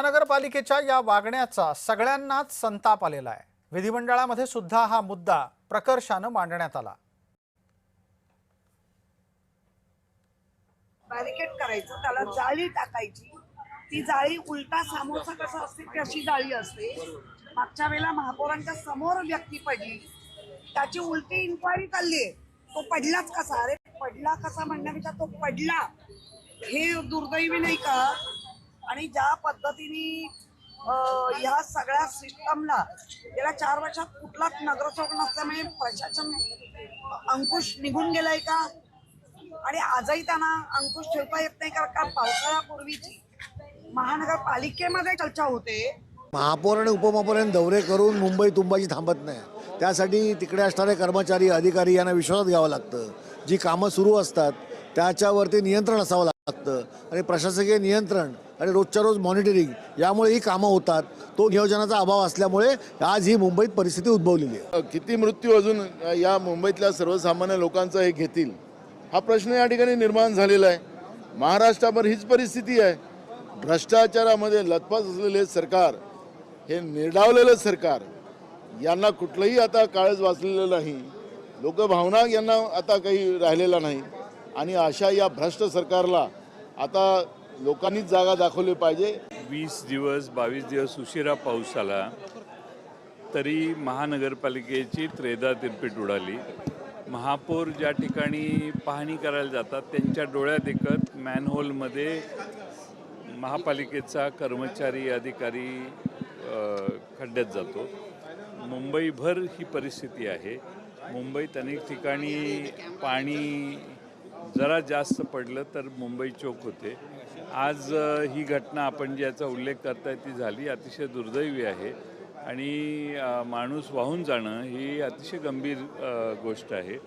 महानगरपालिकेच्या या वागण्याचा सगळ्यांनाच संताप आलेला आहे। विधिमंडळामध्ये सुद्धा हा मुद्दा प्रकर्षाने मांडण्यात आला। बॅरिकेड करायचं, त्याला जाळी टाकायची, ती जाळी उलटा समोसा कसा असते तशी जाळी असते। मागच्या वेळेला महापौरांच्या समोर व्यक्ती पडली, त्याची उलटी इन्क्वायरी चालली आहे, तो पडलाच कसा, अरे पडला कसा म्हणण्यापेक्षा तो पडला हे दुर्दैवी नाही का। आणि ज्या पद्धतीने ह्या सगळ्या सिस्टमला गेल्या 4 वर्षात कुठलाच नगरसेवक नसल्यामुळे प्रशासन अंकुश निघून गेलाय का, आणि आजही त्यांना अंकुश ठेवता येत नाही, कारण का पावसाळ्यापूर्वीची महानगरपालिकेमध्ये चर्चा होते। महापौर आणि उपमहापौरांनी दौरे करून मुंबई तुंबाची थांबत नाही, त्यासाठी तिकडे असणारे कर्मचारी अधिकारी यांना विश्वासात घ्यावं लागतं। जी कामं सुरू असतात त्याच्यावरती नियंत्रण असावं लागतं, आणि प्रशासकीय नियंत्रण आणि रोजच्या रोज मॉनिटरिंग यामुळे ही कामं होतात। तो नियोजनाचा अभाव असल्यामुळे आज ही मुंबईत परिस्थिती उद्भवलेली आहे। किती मृत्यू अजून या मुंबईतल्या सर्वसामान्य लोकांचा हे घेतील हा प्रश्न या ठिकाणी निर्माण झालेला आहे। महाराष्ट्रावर हीच परिस्थिती आहे। भ्रष्टाचारामध्ये लथपथ असलेले सरकार, हे निर्डावलेलं सरकार, यांना कुठलंही आता काळज वाचलेलं नाही, लोकभावना यांना आता काही राहिलेला नाही, आणि अशा या भ्रष्ट सरकारला आता लोकांनीच जागा दाखवली पाहिजे। 20 दिवस 22 दिवस उशिरा पाऊस आला तरी महानगरपालिकेची त्रेधा तिरपीट उडाली। महापौर ज्या ठिकाणी पाहणी करायला जातात त्यांच्या डोळ्यात एकत मॅनहोलमध्ये महापालिकेचा कर्मचारी अधिकारी खड्ड्यात जातो। मुंबईभर ही परिस्थिती आहे। मुंबईत अनेक ठिकाणी पाणी जरा जास्त पडलं तर मुंबई चोक होते। आज ही घटना आपण ज्याचा उल्लेख करताय ती झाली, अतिशय दुर्दैवी आहे, आणि माणूस वाहून जाणं ही अतिशय गंभीर गोष्ट आहे।